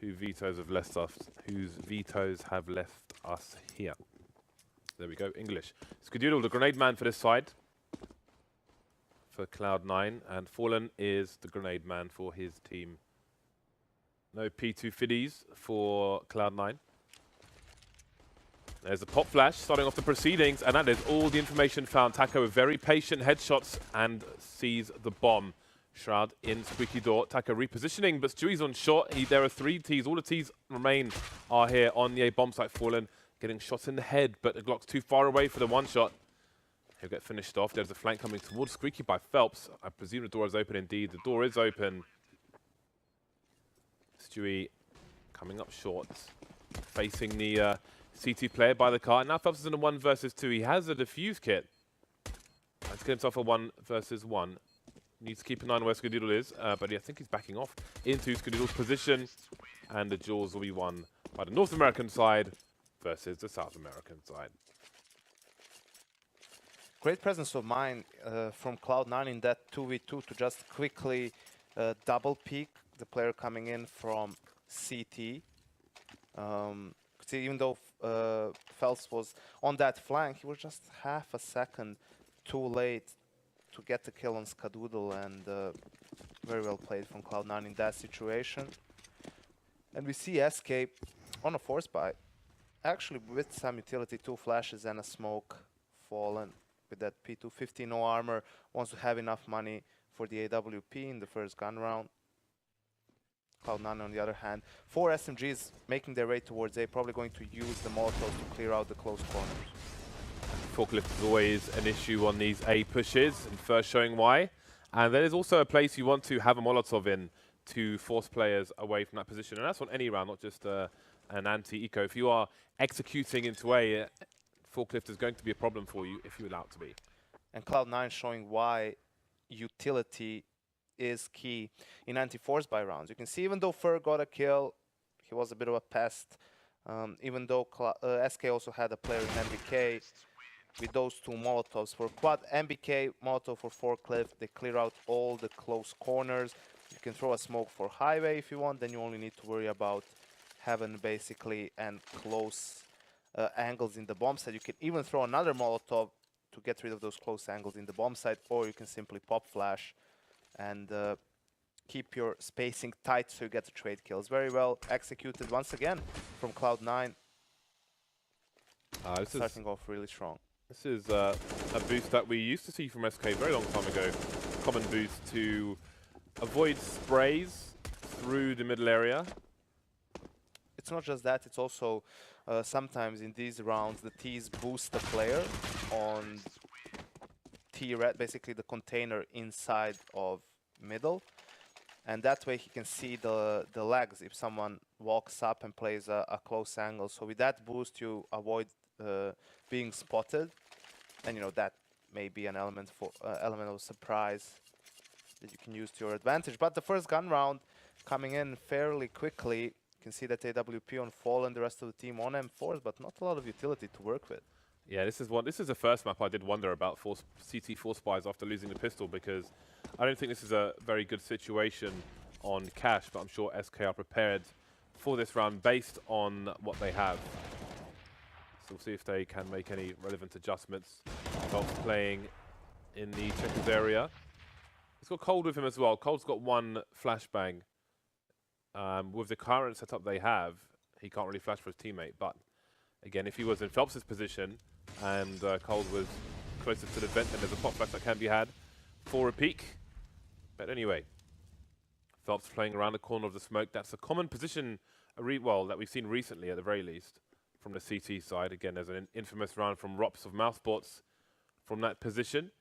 whose vetoes have left us here. There we go, English. Skadoodle, the grenade man for this side, for Cloud9, and Fallen is the grenade man for his team. No P2 fiddies for Cloud9. There's a pop flash starting off the proceedings, and that is all the information found. Taco with very patient headshots and sees the bomb. Shroud in squeaky door. Taco repositioning, but Stewie's on shot. There are 3 Ts. All the Ts remain are here on the A bomb site. Fallen getting shots in the head, but the Glock's too far away for the one shot. He'll get finished off. There's a flank coming towards Squeaky by Phelps. I presume the door is open indeed. The door is open. Stewie coming up short, facing the CT player by the car. And now Phelps is in a 1 versus 2. He has a defuse kit. Let's get himself a 1 versus 1. Needs to keep an eye on where Skadoodle is, but I think he's backing off into Skadoodle's position. And the duels will be won by the North American side versus the South American side. Great presence of mind from Cloud9 in that 2v2 to just quickly double peek the player coming in from CT. Even though Phelps was on that flank, he was just half a second too late to get the kill on Skadoodle, and very well played from Cloud9 in that situation. And we see SK on a force buy, actually with some utility, 2 flashes and a smoke. Fallen with that P250, no armor, wants to have enough money for the AWP in the first gun round. Cloud9 on the other hand, 4 SMGs making their way towards A, probably going to use the Molotovs to clear out the close corners. Forklift is always an issue on these A pushes, and first showing why. And there is also a place you want to have a Molotov in to force players away from that position. And that's on any round, not just an anti-eco. If you are executing into A, Forklift is going to be a problem for you if you allow it to be. And Cloud9 showing why utility is key in anti-force buy rounds. You can see even though Fur got a kill, he was a bit of a pest. Even though SK also had a player in MBK, with those 2 Molotovs for quad, MBK, Molotov for Forklift, they clear out all the close corners. You can throw a smoke for highway if you want, then you only need to worry about heaven basically and close angles in the bomb site. You can even throw another Molotov to get rid of those close angles in the bomb site, or you can simply pop flash and keep your spacing tight so you get the trade kills. Very well executed once again from Cloud9. Starting off really strong. This is a boost that we used to see from SK a very long time ago. Common boost to avoid sprays through the middle area. It's not just that, it's also sometimes in these rounds the Ts boost the player on T-red, basically the container inside of middle. And that way he can see the legs if someone walks up and plays a close angle. So with that boost you avoid being spotted, and you know that may be an element of surprise that you can use to your advantage. But the first gun round coming in fairly quickly. You can see that AWP on Fallen, the rest of the team on M4s, but not a lot of utility to work with. Yeah, this is the first map I did wonder about for CT force buys after losing the pistol, because I don't think this is a very good situation on Cash, but I'm sure SK are prepared for this round based on what they have. So we'll see if they can make any relevant adjustments. Golf playing in the checkers area. He's got Cold with him as well. Cold's got 1 flashbang. With the current setup they have, he can't really flash for his teammate. But again, if he was in Phelps' position and Cold was closer to the vent, then there's a pop flash that can be had for a peek. But anyway, Phelps playing around the corner of the smoke. That's a common position, that we've seen recently at the very least from the CT side. Again, there's an infamous round from Rops of Mouthbots from that position.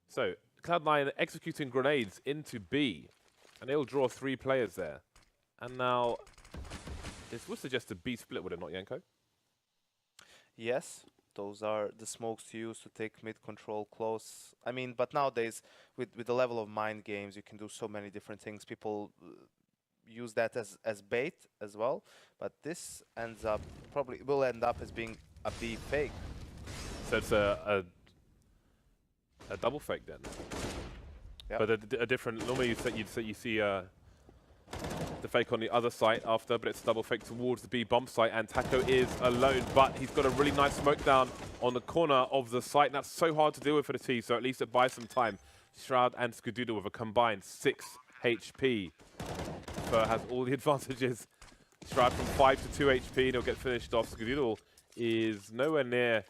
So Cloud9 executing grenades into B, and they'll draw 3 players there. And now, this would suggest a B split, would it not, Yanko? Yes, those are the smokes to use to take mid control close. I mean, but nowadays, with the level of mind games, you can do so many different things. People use that as bait as well, but this will end up as being a B fake. So it's a double fake then. Yep. But a different. Normally you see the to fake on the other site after, but it's double fake towards the B bomb site, and Taco is alone, but he's got a really nice smoke down on the corner of the site, and that's so hard to deal with for the T, so at least it buys some time. Shroud and Skadoodle with a combined 6 HP. Fur has all the advantages. Shroud from 5 to 2 HP, and he'll get finished off. Skadoodle is nowhere near.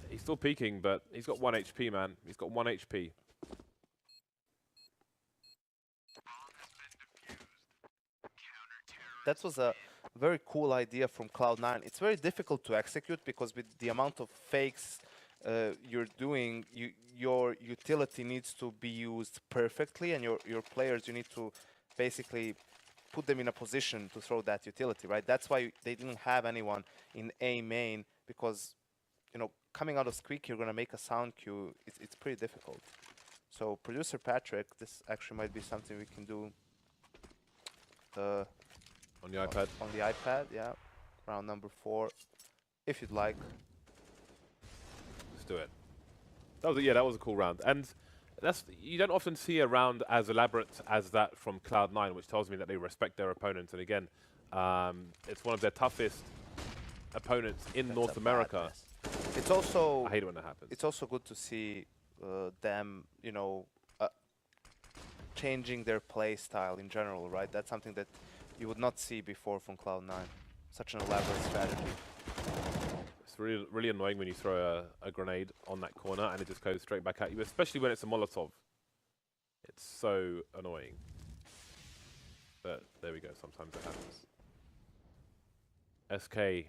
He's still peaking, but he's got 1 HP, man. He's got 1 HP. That was a very cool idea from Cloud9. It's very difficult to execute because with the amount of fakes you're doing, your utility needs to be used perfectly, and your players, you need to basically put them in a position to throw that utility, right? That's why they didn't have anyone in A main, because, you know, coming out of Squeak, you're going to make a sound cue. It's pretty difficult. So, Producer Patrick, this actually might be something we can do. On the iPad? On the iPad, yeah. Round number 4, if you'd like. Let's do it. That was a cool round. And you don't often see a round as elaborate as that from Cloud9, which tells me that they respect their opponents. And again, it's one of their toughest opponents in North America. It's also, I hate it when that happens. It's also good to see them, you know, changing their play style in general, right? That's something that you would not see before from Cloud9. Such an elaborate strategy. It's really, really annoying when you throw a grenade on that corner and it just goes straight back at you, especially when it's a Molotov. It's so annoying. But there we go, sometimes it happens. SK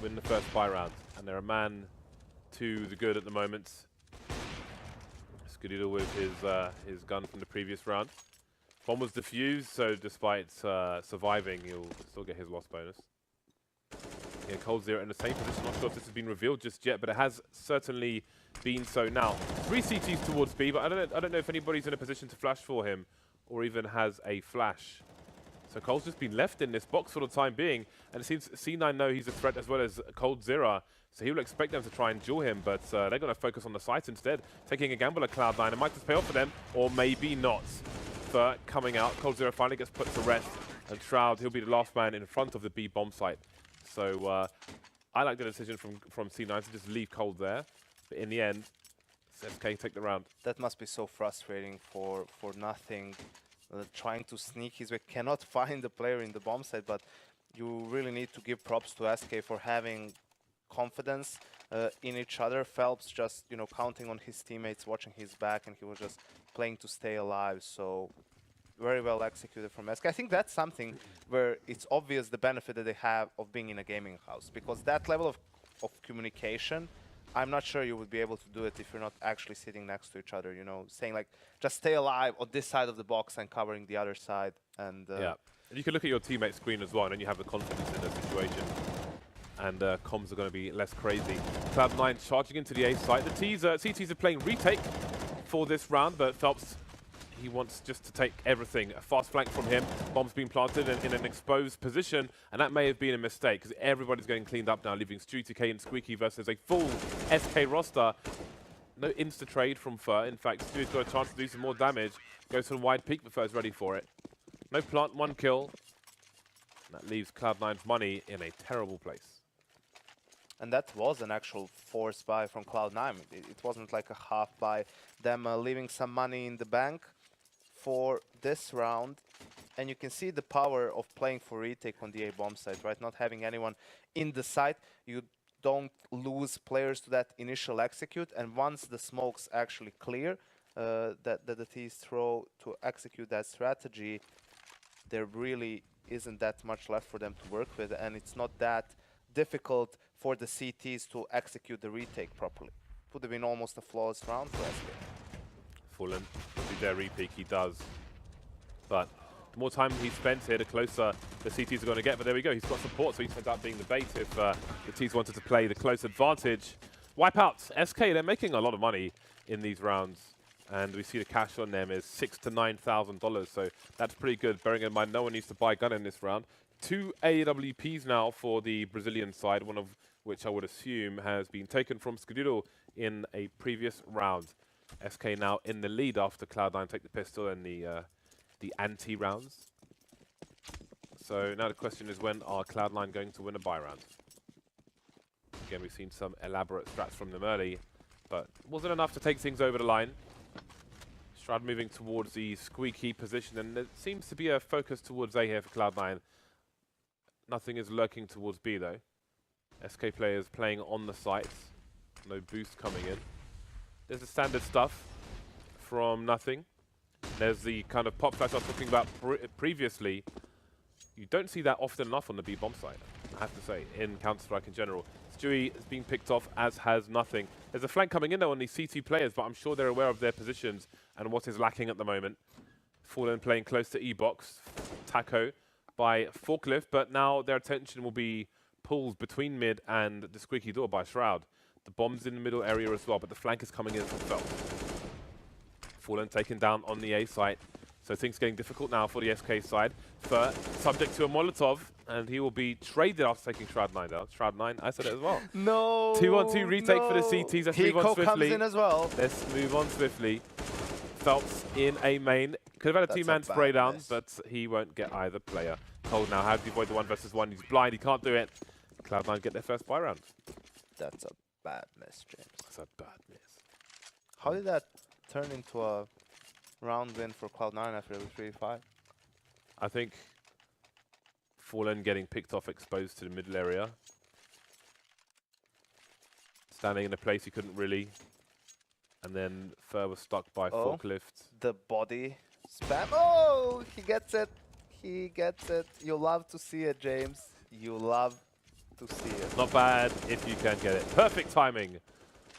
win the first buy round, and they're a man to the good at the moment. Skadoodle with his gun from the previous round. Bomb was defused, so despite surviving, he'll still get his loss bonus. Yeah, Cold Zero in the same position. Not sure if this has been revealed just yet, but it has certainly been so now. 3 CTs towards B, but I don't know if anybody's in a position to flash for him, or even has a flash. So Cole's just been left in this box for the time being, and it seems C9 know he's a threat as well as Cold Zero, so he will expect them to try and duel him, but they're going to focus on the site instead, taking a gamble at Cloud9. It might just pay off for them, or maybe not. Fur coming out, Cold Zero finally gets put to rest, and Shroud, he'll be the last man in front of the B bomb site. So I like the decision from C9 to just leave Cold there, but in the end, SK take the round. That must be so frustrating for nothing. Trying to sneak his way, cannot find the player in the bomb site, but you really need to give props to SK for having confidence in each other. Phelps just, you know, counting on his teammates, watching his back, and he was just playing to stay alive. So very well executed from SK. I think that's something where it's obvious the benefit that they have of being in a gaming house, because that level of communication, I'm not sure you would be able to do it if you're not actually sitting next to each other, you know, saying like, just stay alive on this side of the box and covering the other side. And yeah, and you can look at your teammate's screen as well, and then you have the confidence in the situation. And comms are going to be less crazy. Cloud9 charging into the A site. The CTs are playing retake for this round, but Phelps, he wants just to take everything. A fast flank from him. Bomb's being planted in an exposed position, and that may have been a mistake because everybody's getting cleaned up now, leaving Stu2K and Squeaky versus a full SK roster. No insta-trade from Fur. In fact, Stu's got a chance to do some more damage. Goes for a wide peek, but Fur's ready for it. No plant, 1 kill. And that leaves Cloud9's money in a terrible place. And that was an actual forced buy from Cloud9. It wasn't like a half buy. Them leaving some money in the bank for this round. And you can see the power of playing for retake on the A bomb site, right? Not having anyone in the site. You don't lose players to that initial execute. And once the smokes actually clear, that the T's throw to execute that strategy, there really isn't that much left for them to work with. And it's not that difficult for the CTs to execute the retake properly. Would have been almost a flawless round for SK. Fallen, with their repeat, he does. But the more time he spends here, the closer the CTs are going to get. But there we go, he's got support, so he ends up being the bait if the T's wanted to play the close advantage. Wipeouts, SK, they're making a lot of money in these rounds. And we see the cash on them is $6,000 to $9,000, so that's pretty good. Bearing in mind, no one needs to buy a gun in this round. 2 AWPs now for the Brazilian side, one of which I would assume has been taken from Skadoodle in a previous round. SK now in the lead after Cloud9 take the pistol and the anti-rounds. So now the question is, when are Cloud9 going to win a buy round? Again, we've seen some elaborate strats from them early, but wasn't enough to take things over the line. Shroud moving towards the squeaky position, and there seems to be a focus towards A here for Cloud9. Nothing is lurking towards B though. SK players playing on the sites. No boost coming in. There's the standard stuff from Nothing. There's the kind of pop flash I was talking about previously. You don't see that often enough on the B bomb site, I have to say, in Counter-Strike in general. Stewie is being picked off, as has Nothing. There's a flank coming in though on these CT players, but I'm sure they're aware of their positions and what is lacking at the moment. Fallen playing close to E-Box. Taco by Forklift, but now their attention will be pulled between mid and the squeaky door by Shroud. The bomb's in the middle area as well, but the flank is coming in from Felt. Fallen taken down on the A site. So things getting difficult now for the SK side. Fur, subject to a Molotov, and he will be traded after taking Shroud9 down. Shroud9, I said it as well. No! 2-on-2 retake for the CTs. Let's move on swiftly. comes in as well. Let's move on swiftly. Phelps in A main. Could have had a two-man spray down, but he won't get either player. Cold now, how do you avoid the 1v1? He's blind, he can't do it. Cloud9 get their first buy round. That's a bad miss, James. That's a bad miss. How did that turn into a round win for Cloud9 after it was 3-5? I think Fallen getting picked off, exposed to the middle area. Standing in a place he couldn't really. And then Fur was stuck by Forklift. The body spam. Oh, he gets it. He gets it. You love to see it, James. You love to see it. Not bad if you can get it. Perfect timing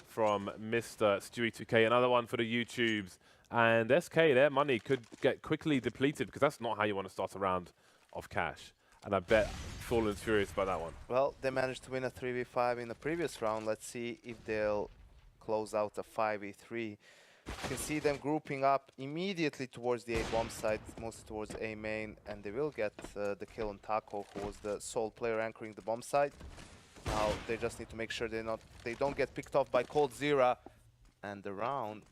from Mr. Stewie2K. Another one for the YouTubes. And SK, their money could get quickly depleted because that's not how you want to start a round of cash. And I bet Fallen's furious about that one. Well, they managed to win a 3v5 in the previous round. Let's see if they'll close out a 5v3. You can see them grouping up immediately towards the A bomb site, mostly towards A main, and they will get the kill on Taco, who was the sole player anchoring the bomb site. Now they just need to make sure they don't get picked off by Cold Zera, and the round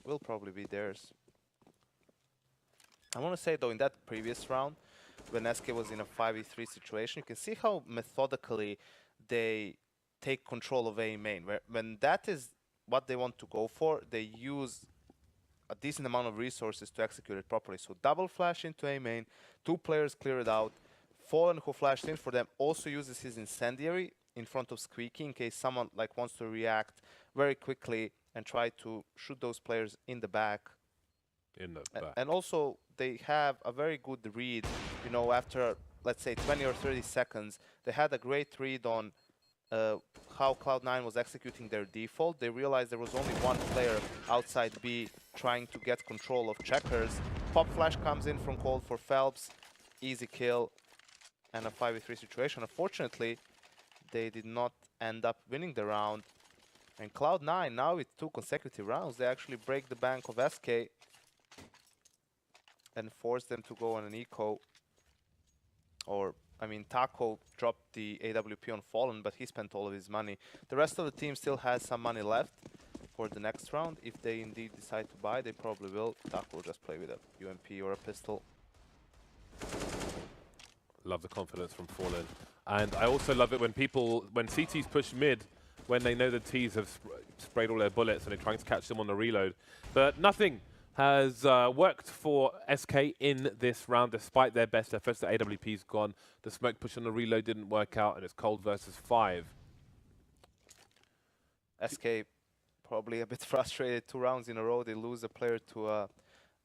will probably be theirs. I want to say though, in that previous round, when SK was in a 5v3 situation, you can see how methodically they take control of A main. When that is what they want to go for, they use a decent amount of resources to execute it properly. So double flash into A main, 2 players clear it out. Fallen, who flashed in for them, also uses his incendiary in front of Squeaky in case someone wants to react very quickly and try to shoot those players in the back. And also, they have a very good read. You know, after, let's say, 20 or 30 seconds, they had a great read on how Cloud9 was executing their default. They realized there was only one player outside B trying to get control of checkers. Pop flash comes in from Cold for Phelps. Easy kill and a 5v3 situation. Unfortunately, they did not end up winning the round. And Cloud9, now with 2 consecutive rounds, they actually break the bank of SK and force them to go on an eco. Or, I mean, Taco dropped the AWP on Fallen, but he spent all of his money. The rest of the team still has some money left for the next round. If they indeed decide to buy, they probably will. Taco will just play with a UMP or a pistol. Love the confidence from Fallen. And I also love it when CTs push mid, when they know the Ts have sprayed all their bullets and they're trying to catch them on the reload. But Nothing has worked for SK in this round despite their best efforts. The AWP's gone. The smoke push on the reload didn't work out, and it's Cold versus 5. SK probably a bit frustrated. 2 rounds in a row, they lose a player to a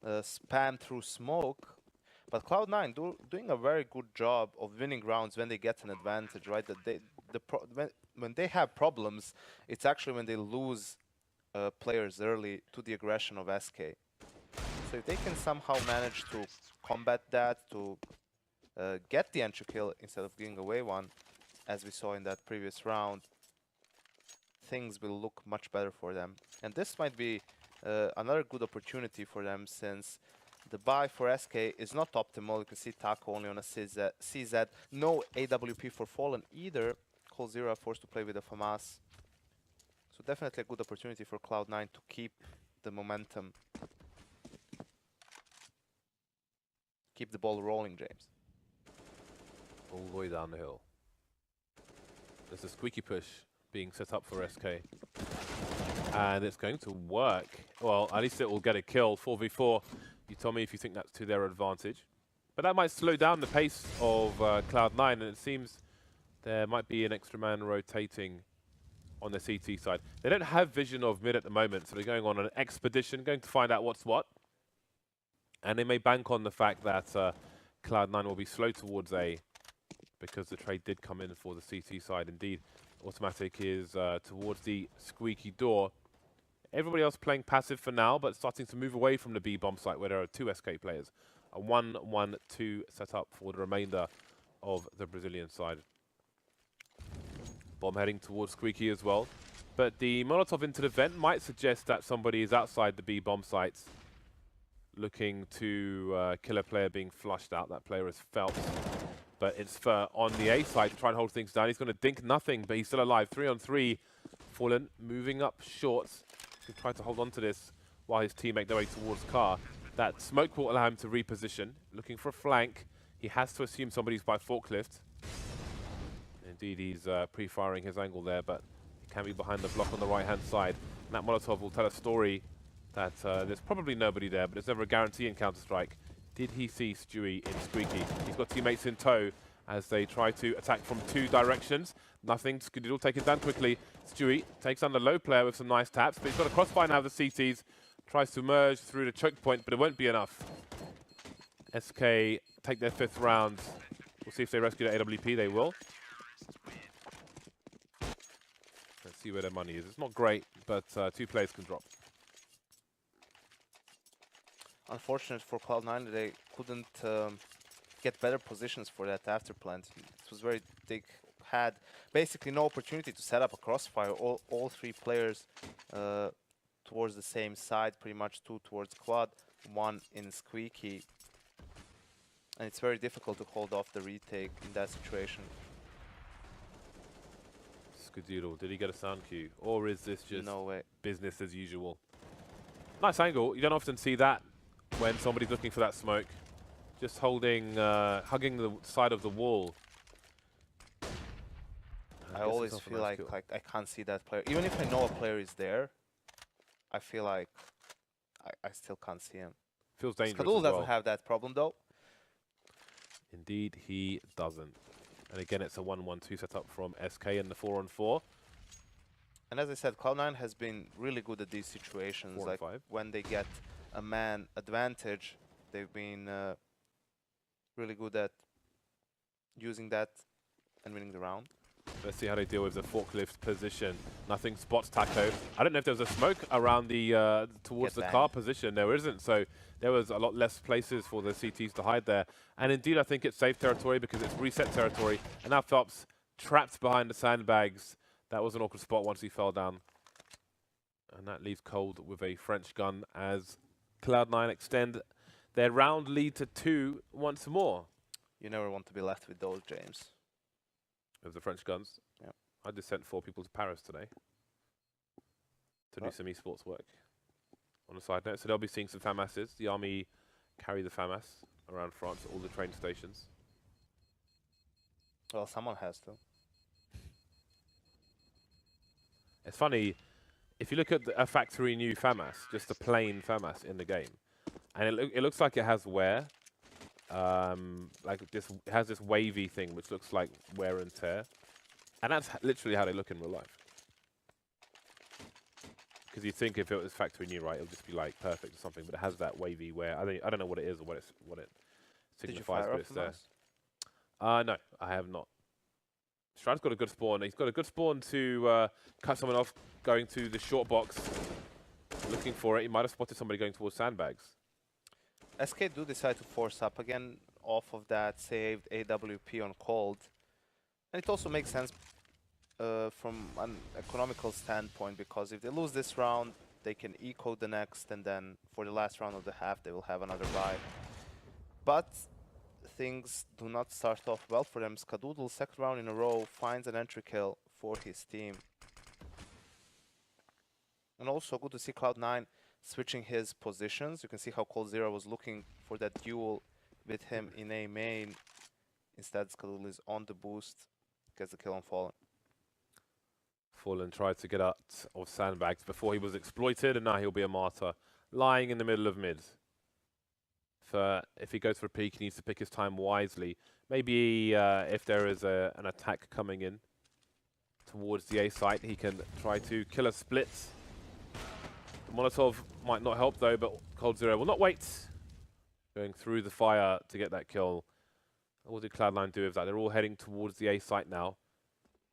spam through smoke. But Cloud9 doing a very good job of winning rounds when they get an advantage, right? That when they have problems, it's actually when they lose players early to the aggression of SK. So if they can somehow manage to combat that, to get the entry kill instead of giving away one, as we saw in that previous round, things will look much better for them. And this might be another good opportunity for them, since the buy for SK is not optimal. You can see Taco only on a CZ. No AWP for Fallen either. Cold Zera forced to play with a FAMAS. So definitely a good opportunity for Cloud9 to keep the momentum. Keep the ball rolling, James. all the way down the hill. There's a squeaky push being set up for SK. And it's going to work. Well, at least it will get a kill. 4v4. You tell me if you think that's to their advantage. But that might slow down the pace of Cloud9, and it seems there might be an extra man rotating on the CT side. They don't have vision of mid at the moment, so they're going on an expedition, going to find out what's what. And they may bank on the fact that Cloud9 will be slow towards A, because the trade did come in for the CT side. Indeed, Automatic is towards the squeaky door. Everybody else playing passive for now, but starting to move away from the B bomb site where there are 2 SK players. A 1-1-2 set up for the remainder of the Brazilian side. Bomb heading towards squeaky as well. But the Molotov into the vent might suggest that somebody is outside the B bomb sites looking to kill a player being flushed out. That player is Phelps. But it's on the A side to try and hold things down. He's going to dink nothing, but he's still alive. 3-on-3. Fallen moving up short. He'll try to hold on to this while his team make their way towards car. That smoke will allow him to reposition. Looking for a flank. He has to assume somebody's by forklift. Indeed, he's pre-firing his angle there, but he can be behind the block on the right-hand side. And that Molotov will tell a story that there's probably nobody there, but there's never a guarantee in Counter-Strike. Did he see Stewie in squeaky? He's got teammates in tow as they try to attack from 2 directions. Nothing. Skadidal taken down quickly. Stewie takes on the low player with some nice taps, but he's got a crossfire now of the CTs. Tries to merge through the choke point, but it won't be enough. SK take their 5th round. We'll see if they rescue the AWP. They will. Let's see where their money is. It's not great, but 2 players can drop. Unfortunate for Cloud9, they couldn't get better positions for that after plant. It was very thick. Had basically no opportunity to set up a crossfire. All 3 players towards the same side, pretty much 2 towards quad, 1 in squeaky. And it's very difficult to hold off the retake in that situation. Skadoodle, did he get a sound cue? Or is this just no way. Business as usual? Nice angle. You don't often see that when somebody's looking for that smoke. Just holding, hugging the side of the wall. I always feel like I can't see that player. Even if I know a player is there, I feel like I still can't see him. Feels dangerous. Skadoodle doesn't have that problem though. Indeed, he doesn't. And again, it's a 1-1-2 setup from SK in the 4-on-4. And as I said, Cloud9 has been really good at these situations. Like when they get a man advantage, they've been really good at using that and winning the round. Let's see how they deal with the forklift position. Nothing spots Taco. I don't know if there was a smoke around the towards the car position. There isn't, so there was a lot less places for the CTs to hide there. And indeed, I think it's safe territory because it's reset territory. And now Phelps trapped behind the sandbags. That was an awkward spot once he fell down. And that leaves Cold with a French gun as Cloud9 extend their round lead to 2 once more. You never want to be left with those, James. Of the French guns. Yeah. I just sent 4 people to Paris today to do some esports work. On a side note, so they'll be seeing some FAMASs. The army carry the FAMAS around France at all the train stations. Well, someone has to. It's funny, if you look at a factory new FAMAS, just a plain FAMAS in the game, and it looks like it has wear. Like this, it has this wavy thing which looks like wear and tear, and that's literally how they look in real life. Because you'd think if it was factory new, right, it'll just be like perfect or something, but it has that wavy wear. I don't know what it is or what it signifies, but it's there. No, I have not. Strad's got a good spawn. He's got a good spawn to cut someone off going to the short box, looking for it. He might have spotted somebody going towards sandbags. SK do decide to force up again off of that saved AWP on Cold. And it also makes sense from an economical standpoint, because if they lose this round, they can eco the next, and then for the last round of the half, they will have another buy. But things do not start off well for them. Skadoodle, 2nd round in a row, finds an entry kill for his team. And also good to see Cloud9 switching his positions. You can see how Cold Zero was looking for that duel with him in A main. Instead, Skadul is on the boost, gets the kill on Fallen. Fallen tried to get out of sandbags before he was exploited, and now he'll be a martyr, lying in the middle of mid. If he goes for a peek, he needs to pick his time wisely. Maybe if there is an attack coming in towards the A site, he can try to kill a split. The Molotov might not help though, but coldzera will not wait. Going through the fire to get that kill. What did Cloud9 do with that? They're all heading towards the A site now.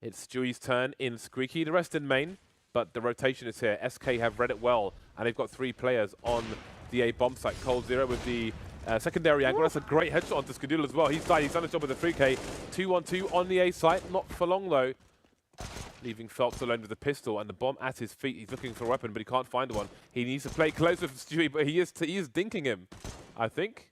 It's Stewie's turn in Squeaky, the rest in main, but the rotation is here. SK have read it well, and they've got 3 players on the A bomb site. coldzera with the secondary angle. That's a great headshot onto Skadul as well. He's died. He's done his job with the 3K. 2-1-2 on the A site. Not for long though. Leaving Phelps alone with the pistol and the bomb at his feet. He's looking for a weapon, but he can't find one. He needs to play close with Stewie, but he is dinking him, I think.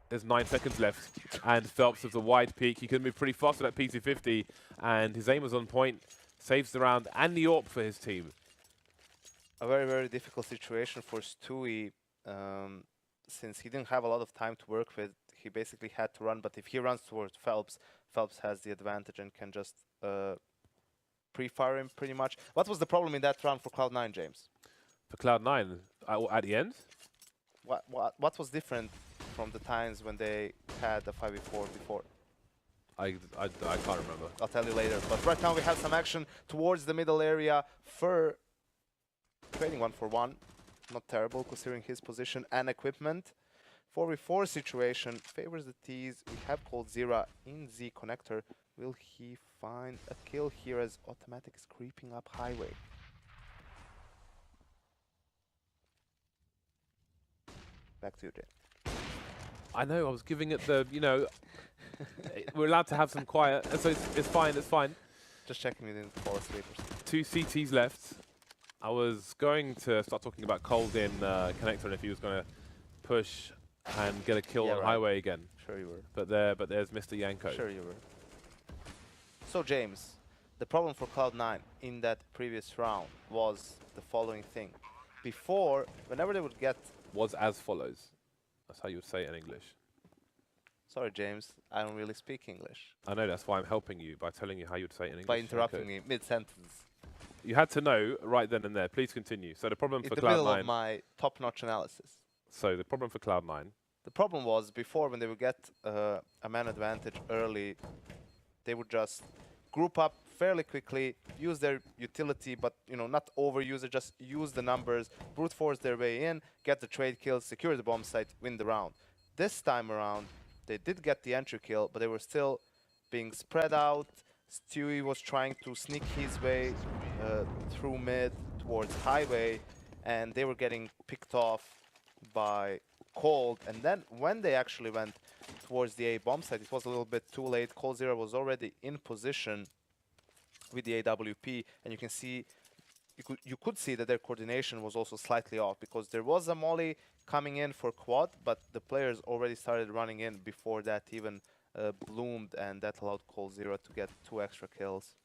There's 9 seconds left, and Phelps with the wide peak. He can move pretty fast with that PC-50, and his aim was on point. Saves the round and the AWP for his team. A very, very difficult situation for Stewie, since he didn't have a lot of time to work with. He basically had to run, but if he runs towards Phelps, Phelps has the advantage and can just pre-fire him pretty much. What was the problem in that round for Cloud9, James? For Cloud9, at the end? What was different from the times when they had the 5v4 before? I can't remember. I'll tell you later. But right now we have some action towards the middle area. Fur trading 1-for-1. Not terrible considering his position and equipment. 4v4 situation favors the T's. We have coldzera in Z connector. Will he find a kill here as Automatic is creeping up highway? Back to you, Jay. I know, I was giving it the, we're allowed to have some quiet, so it's fine, it's fine. Just checking we didn't fall asleep or something. 2 CTs left. I was going to start talking about Cold in connector and if he was going to push and get a kill on highway again. Sure you were. But there's Mr. Yanko. Sure you were. So James, the problem for Cloud9 in that previous round was the following thing. Before, whenever they would get... Was as follows. That's how you would say it in English. Sorry, James, I don't really speak English. I know, that's why I'm helping you by telling you how you would say it in English. By interrupting me mid-sentence. You had to know right then and there. Please continue. So the problem for Cloud9... In the middle of my top-notch analysis. So the problem for Cloud9... The problem was before when they would get a man advantage early, they would just group up fairly quickly, use their utility, but not overuse it, just use the numbers, brute force their way in, get the trade kills, secure the bomb site, win the round. This time around, they did get the entry kill, but they were still being spread out. Stewie was trying to sneak his way through mid towards highway, and they were getting picked off by Cold. And then when they actually went towards the A bomb site, it was a little bit too late. coldzera was already in position with the AWP, and you can see, you could see that their coordination was also slightly off because there was a molly coming in for quad, but the players already started running in before that even bloomed, and that allowed coldzera to get 2 extra kills.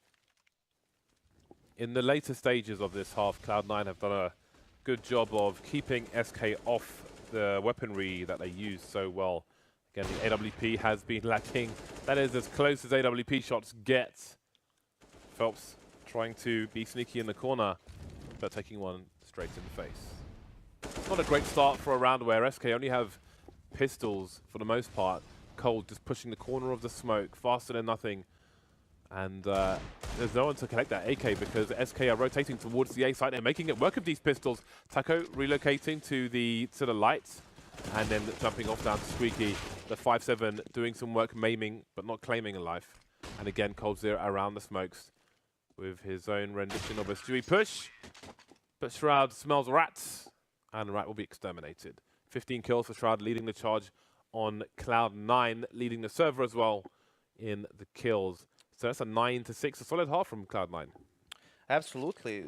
In the later stages of this half, Cloud9 have done a good job of keeping SK off the weaponry that they use so well. Again, the AWP has been lacking. That is as close as AWP shots get. Phelps trying to be sneaky in the corner, but taking one straight in the face. It's not a great start for a round where SK only have pistols for the most part. Cold just pushing the corner of the smoke, faster than nothing. And there's no one to collect that AK because SK are rotating towards the A site and making it work with these pistols. Taco relocating to the light and then jumping off down to Squeaky. The 5-7 doing some work maiming but not claiming a life. And again, coldzera around the smokes with his own rendition of a Stewie push. But Shroud smells rats and Rat will be exterminated. 15 kills for Shroud, leading the charge on Cloud9, leading the server as well in the kills. So that's a 9-6, a solid half from Cloud9. Absolutely.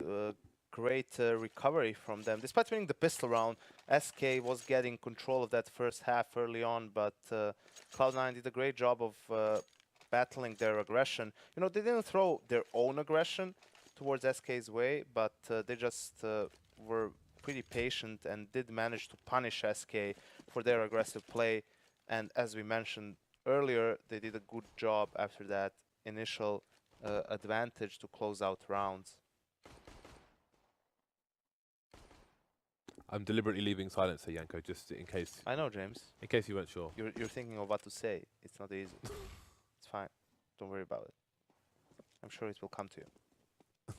Great recovery from them. Despite winning the pistol round, SK was getting control of that first half early on, but Cloud9 did a great job of battling their aggression. They didn't throw their own aggression towards SK's way, but they just were pretty patient and did manage to punish SK for their aggressive play. And as we mentioned earlier, they did a good job after that initial advantage to close out rounds. I'm deliberately leaving silence here, Yanko, just in case. I know, James. In case you weren't sure. You're thinking of what to say. It's not easy. It's fine. Don't worry about it. I'm sure it will come to you.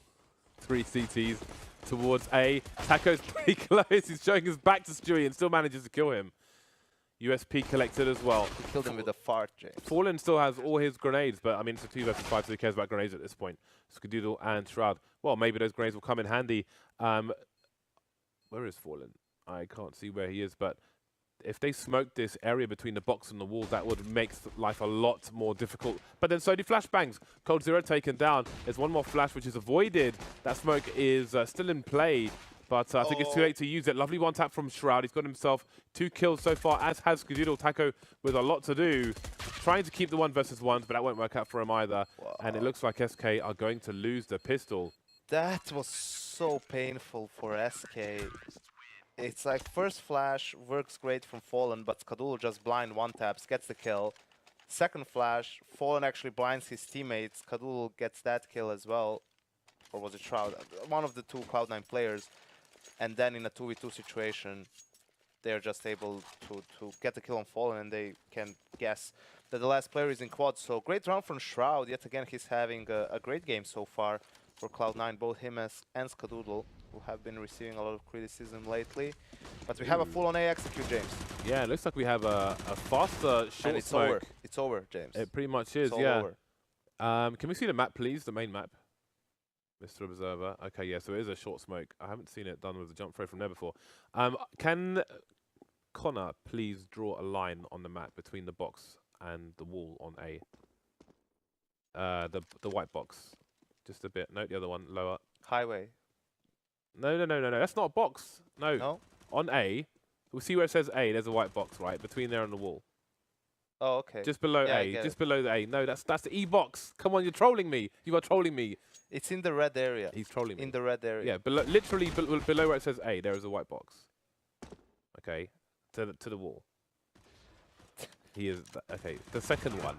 3 CTs towards A. Taco's pretty close. He's showing his back to Stewie and still manages to kill him. USP collected as well. He killed him with a fart, James. Fallen still has all his grenades, but I mean, it's a 2 versus 5, so he cares about grenades at this point. Skadoodle and Shroud. Well, maybe those grenades will come in handy. Where is Fallen? I can't see where he is, but if they smoked this area between the box and the wall, that would make life a lot more difficult. But then so do flashbangs. Cold Zero taken down. There's one more flash, which is avoided. That smoke is still in play, but I think it's too late to use it. Lovely one tap from Shroud. He's got himself 2 kills so far, as has Skadoodle. Taco with a lot to do. Trying to keep the 1 versus 1s, but that won't work out for him either. Wow. And it looks like SK are going to lose the pistol. That was so painful for SK. It's like first flash works great from Fallen, but Skadoodle just blind 1 taps, gets the kill. Second flash, Fallen actually blinds his teammates. Skadoodle gets that kill as well. Or was it Shroud? One of the 2 Cloud9 players. And then in a 2v2 situation, they're just able to get the kill on Fallen, and they can guess that the last player is in quad. So great round from Shroud. Yet again, he's having a great game so far for Cloud9, both him and Skadoodle, who have been receiving a lot of criticism lately. But we have a full-on A execute, James. Yeah, it looks like we have a faster short And it's smoke. over. It's over, James. It pretty much is, It's all yeah. over. Can we see the map, please? The main map, Mr. Observer. Okay, yeah, so it is a short smoke. I haven't seen it done with the jump throw from there before. Can Connor please draw a line on the map between the box and the wall on A? The white box. Just a bit. No, the other one, lower. Highway. No. That's not a box. No. No? On A, we'll see where it says A. There's a white box, right? Between there and the wall. Oh, okay. Just below Yeah, I A. get Just it. below the A. No, that's the E box. Come on, you're trolling me. You are trolling me. It's in the red area. He's trolling me. In the red area. Yeah, literally below where it says A, there is a white box. Okay, to the wall. He is okay. The second one.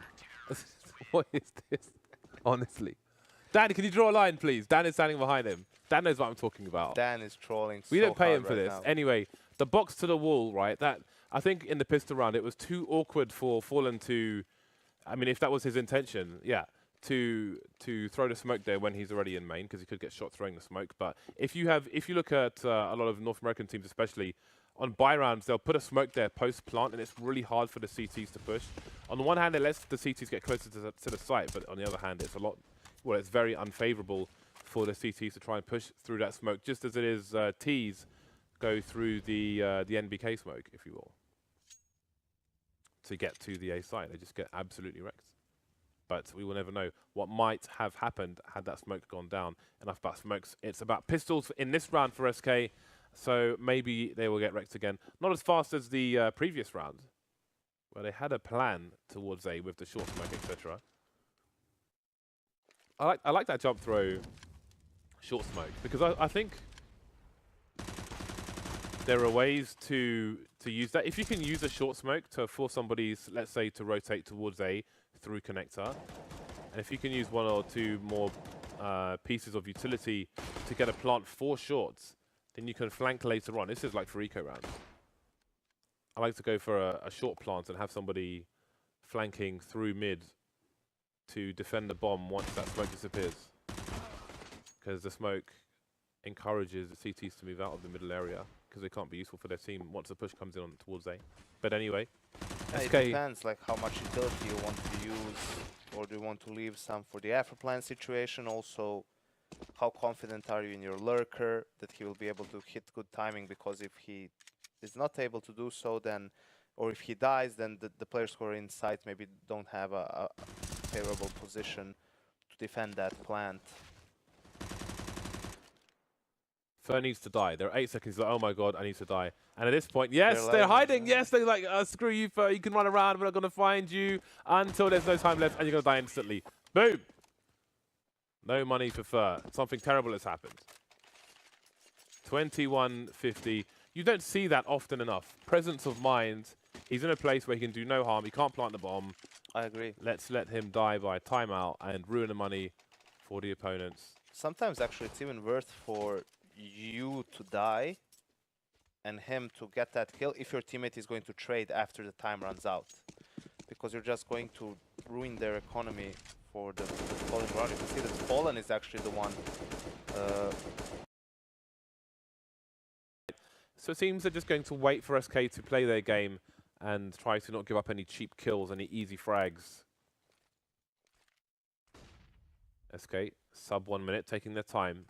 What is this? Honestly, Dan, can you draw a line, please? Dan is standing behind him. Dan knows what I'm talking about. Dan is trolling. We so don't pay hard him for right this. now. Anyway, the box to the wall, right? That I think in the pistol round, it was too awkward for Fallen to. I mean, if that was his intention, yeah, to throw the smoke there when he's already in main, because he could get shot throwing the smoke. But if you look at a lot of North American teams, especially on buy rounds, they'll put a smoke there post plant, and it's really hard for the CTs to push. On the one hand, it lets the CTs get closer to the site, but on the other hand, it's very unfavorable for the CTs to try and push through that smoke, just as it is Ts go through the NBK smoke, if you will, to get to the A site. They just get absolutely wrecked. But we will never know what might have happened had that smoke gone down. Enough about smokes. It's about pistols in this round for SK, so maybe they will get wrecked again. Not as fast as the previous round, where they had a plan towards A with the short smoke, etc. I like that jump throw short smoke, because I think there are ways to use that. If you can use a short smoke to force somebody, let's say, to rotate towards A through connector, and if you can use 1 or 2 more pieces of utility to get a plant 4 shorts, then you can flank later on. This is like for eco rounds. I like to go for a short plant and have somebody flanking through mid to defend the bomb once that smoke disappears, because the smoke encourages the CTs to move out of the middle area, because they can't be useful for their team once the push comes in on towards A. But anyway, It SK, depends, like how much utility you want to use, or do you want to leave some for the after plan situation? Also, how confident are you in your lurker that he will be able to hit good timing? Because if he is not able to do so, then, or if he dies, then the players who are inside maybe don't have a favorable position to defend that plant. Fer needs to die. There are 8 seconds. He's like, oh my god, I need to die. And at this point, yes, They're they're like, hiding. Yes, they're like, screw you, Fer. You can run around. We're not going to find you until there's no time left, and you're going to die instantly. Boom. No money for Fer. Something terrible has happened. 21-50. You don't see that often enough. Presence of mind He's in a place where he can do no harm. He can't plant the bomb. I agree. Let's let him die by timeout and ruin the money for the opponents. Sometimes actually it's even worth for you to die and him to get that kill if your teammate is going to trade after the time runs out. Because you're just going to ruin their economy for the following round. You can see that Fallen is actually the one. So it seems they're just going to wait for SK to play their game and try to not give up any cheap kills, any easy frags. SK, sub 1 minute, taking their time,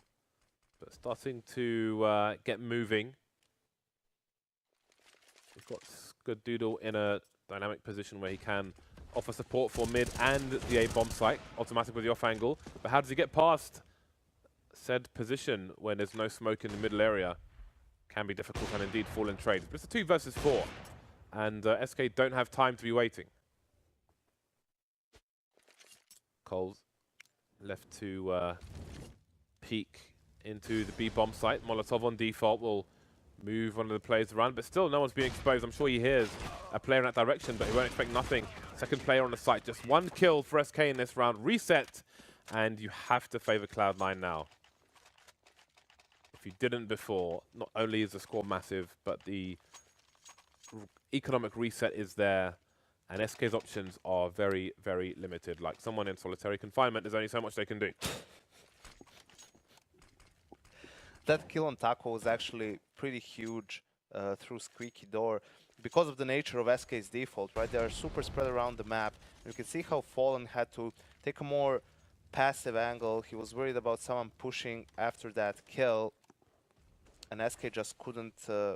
but starting to get moving. We've got Good Doodle in a dynamic position where he can offer support for mid and the A bomb site, automatic with the off angle. But how does he get past said position when there's no smoke in the middle area? Can be difficult and indeed fall in trade. But it's a 2 versus 4, and SK don't have time to be waiting. Coles left to peek into the B bomb site. Molotov on default will move one of the players around, but still no one's being exposed. I'm sure he hears a player in that direction, but he won't expect nothing. Second player on the site, just 1 kill for SK in this round. Reset, and you have to favor Cloud9 now. If you didn't before, not only is the score massive, but the economic reset is there, and SK's options are very, very limited. Like someone in solitary confinement, there's only so much they can do. That kill on Taco was actually pretty huge through Squeaky Door because of the nature of SK's default, right? They are super spread around the map. You can see how Fallen had to take a more passive angle. He was worried about someone pushing after that kill, and SK just couldn't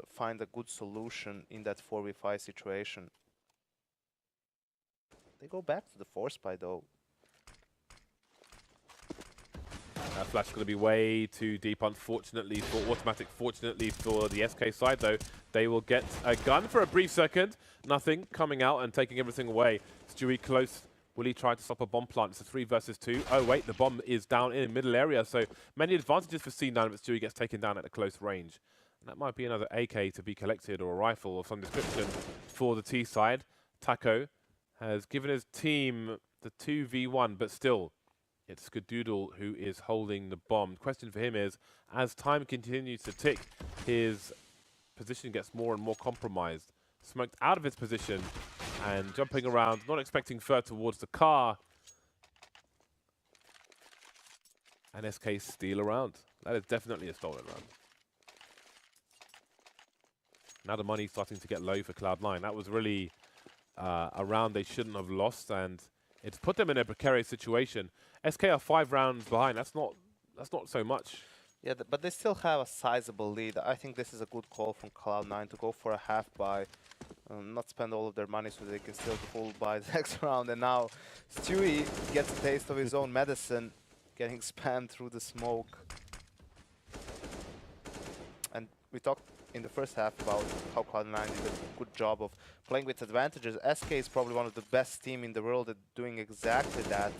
find a good solution in that 4v5 situation. They go back to the 4-spy though. That flash is going to be way too deep, unfortunately for Automatic. Fortunately for the SK side, though, they will get a gun for a brief second. Nothing coming out and taking everything away. Stewie close. Will he try to stop a bomb plant? It's a 3 versus 2. Oh, wait, the bomb is down in the middle area. So many advantages for C9, but Stewie gets taken down at a close range. And that might be another AK to be collected, or a rifle of some description for the T side. Taco has given his team the 2v1, but still, it's Skadoodle who is holding the bomb. The question for him is, as time continues to tick, his position gets more and more compromised. Smoked out of his position and jumping around, not expecting Fur towards the car. And SK steal around. That is definitely a stolen round. Now the money's starting to get low for Cloud9. That was really a round they shouldn't have lost, and it's put them in a precarious situation. SK are 5 rounds behind. That's not so much. Yeah, but they still have a sizable lead. I think this is a good call from Cloud9 to go for a half buy, not spend all of their money so they can still full buy the next round. And now Stewie gets a taste of his own medicine, getting spammed through the smoke. And we talked in the first half about how Cloud9 did a good job of playing with advantages. SK is probably one of the best team in the world at doing exactly that.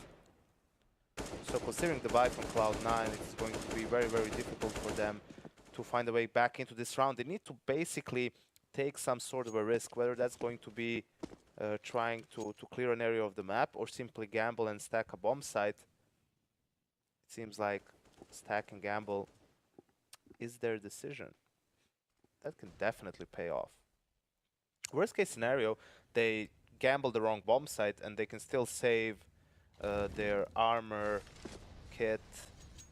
So considering the buy from Cloud9, it's going to be very, very difficult for them to find a way back into this round. They need to basically take some sort of a risk, whether that's going to be trying to clear an area of the map or simply gamble and stack a bomb site. It seems like stack and gamble is their decision. That can definitely pay off. Worst case scenario, they gamble the wrong bomb site and they can still save their armor, kit,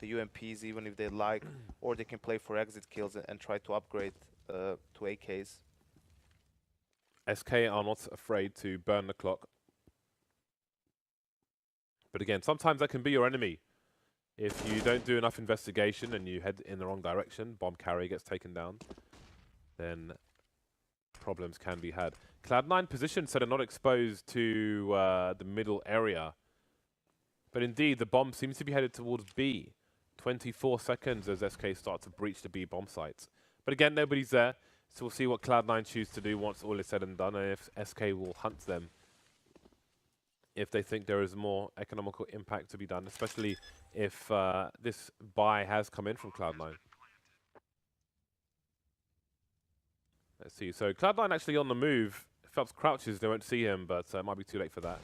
the UMPs even if they like, or they can play for exit kills and try to upgrade to AKs. SK are not afraid to burn the clock. But again, sometimes that can be your enemy. If you don't do enough investigation and you head in the wrong direction, bomb carry gets taken down, then problems can be had. Cloud9 position, so they're not exposed to the middle area. But indeed, the bomb seems to be headed towards B. 24 seconds as SK start to breach the B bomb sites. But again, nobody's there, so we'll see what Cloud9 choose to do once all is said and done, and if SK will hunt them if they think there is more economical impact to be done, especially if this buy has come in from Cloud9. Let's see. So Cloud9 actually on the move, Phelps crouches, they won't see him, but it might be too late for that.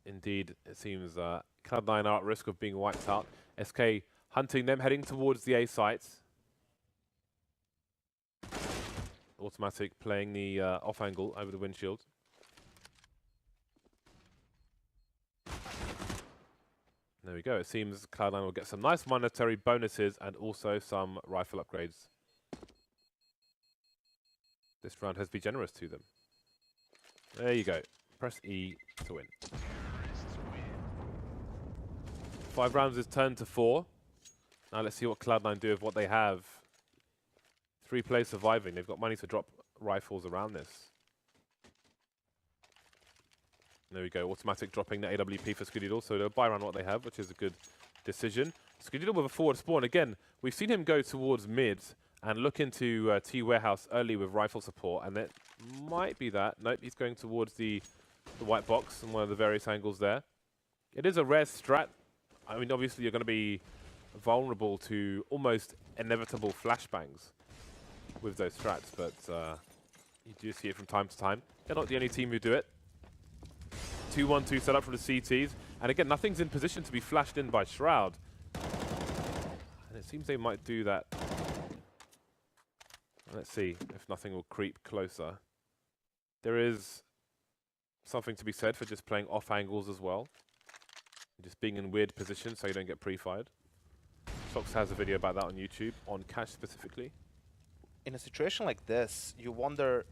Indeed, it seems Cloud9 are at risk of being wiped out. SK hunting them, heading towards the A site. Automatic playing the off angle over the windshield. There we go. It seems Cloud9 will get some nice monetary bonuses and also some rifle upgrades. This round has been generous to them. There you go. Press E to win. 5 rounds is turned to 4. Now let's see what Cloud9 do with what they have. 3 players surviving. They've got money to drop rifles around this. There we go. Automatic dropping the AWP for Skidoodle. So they'll buy around what they have, which is a good decision. Skidoodle with a forward spawn. Again, we've seen him go towards mid and look into T warehouse early with rifle support. And that might be that. Nope, he's going towards the white box and one of the various angles there. It is a rare strat. I mean, obviously, you're going to be vulnerable to almost inevitable flashbangs with those strats, but you do see it from time to time. They're not the only team who do it. 2-1-2 set up for the CTs. And again, nothing's in position to be flashed in by Shroud. And it seems they might do that. Let's see if nothing will creep closer. There is something to be said for just playing off angles as well. Just being in weird positions so you don't get pre-fired. Fox has a video about that on YouTube, on Cash specifically. In a situation like this, you wonder,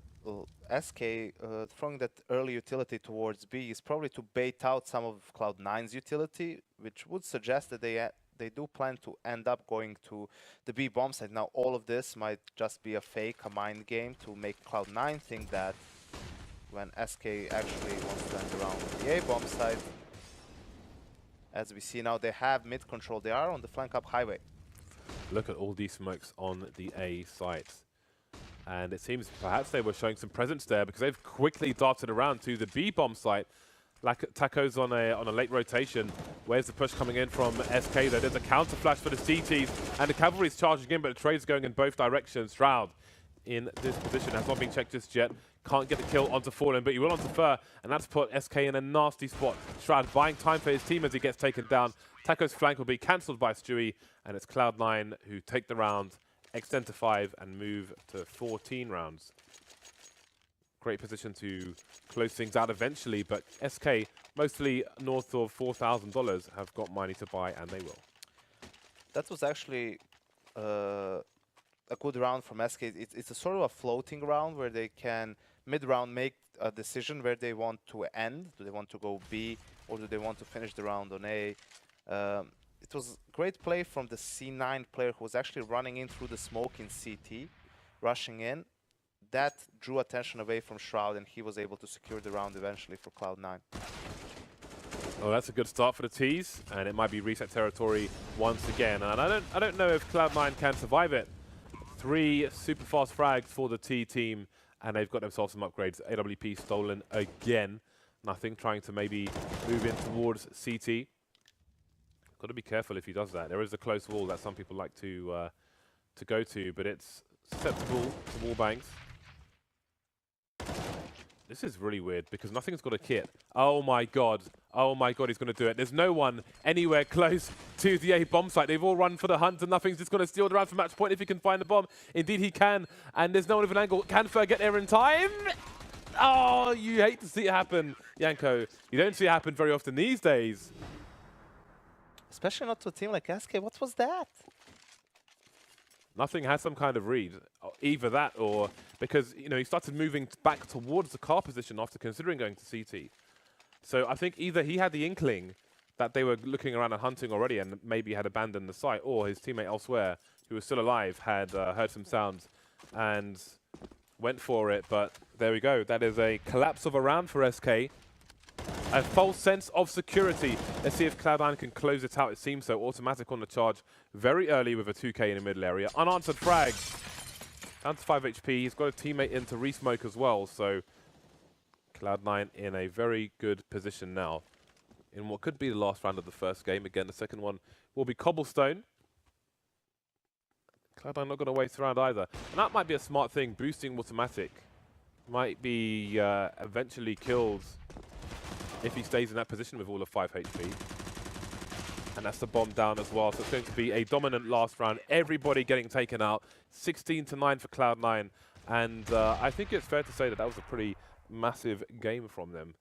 SK throwing that early utility towards B is probably to bait out some of Cloud9's utility, which would suggest that they do plan to end up going to the B bomb site. Now, all of this might just be a fake, a mind game to make Cloud9 think that when SK actually wants to end around the A bomb site, as we see now, they have mid control. They are on the flank up highway. Look at all these smokes on the A site. And it seems perhaps they were showing some presence there because they've quickly darted around to the B bomb site. Like Taco's on a late rotation. Where's the push coming in from SK though? There's a counter flash for the CTs and the cavalry's charging in, but the trade's going in both directions. Shroud in this position has not been checked just yet. Can't get the kill onto Fallen, but he will onto Fur, and that's put SK in a nasty spot. Shroud buying time for his team as he gets taken down. Taco's flank will be cancelled by Stewie, and it's Cloud9 who take the round, extend to 5, and move to 14 rounds. Great position to close things out eventually, but SK, mostly north of $4,000, have got money to buy, and they will. That was actually a good round from SK. It's a sort of a floating round where they can mid-round make a decision where they want to end. Do they want to go B or do they want to finish the round on A? It was great play from the C9 player who was actually running in through the smoke in CT, rushing in. That drew attention away from Shroud and he was able to secure the round eventually for Cloud9. Well, that's a good start for the T's, and it might be reset territory once again. And I don't know if Cloud9 can survive it. 3 super fast frags for the T team, and they've got themselves some upgrades. AWP stolen again. Nothing, trying to maybe move in towards CT. Got to be careful if he does that. There is a close wall that some people like to go to, but it's susceptible to wall bangs. This is really weird because nothing's got a kit. Oh my god. Oh my god, he's going to do it. There's no one anywhere close to the A bomb site. They've all run for the hunt and nothing's just going to steal the round for match point if he can find the bomb. Indeed he can. And there's no one with an angle. Can Fer get there in time? Oh, you hate to see it happen, Yanko. You don't see it happen very often these days. Especially not to a team like SK. What was that? Nothing has some kind of read. Either that or because, you know, he started moving back towards the car position after considering going to CT. So I think either he had the inkling that they were looking around and hunting already and maybe had abandoned the site, or his teammate elsewhere, who was still alive, had heard some sounds and went for it. But there we go. That is a collapse of a round for SK. A false sense of security. Let's see if Cloud9 can close it out. It seems so. Automatic on the charge very early with a 2K in the middle area. Unanswered frag. Down to 5 HP. He's got a teammate in to re-smoke as well. So Cloud9 in a very good position now in what could be the last round of the first game. Again, the second one will be Cobblestone. Cloud9 not going to waste around either. And that might be a smart thing. Boosting automatic might be eventually killed if he stays in that position with all of 5 HP. And that's the bomb down as well. So it's going to be a dominant last round. Everybody getting taken out. 16-9 for Cloud9. And I think it's fair to say that that was a pretty massive game from them.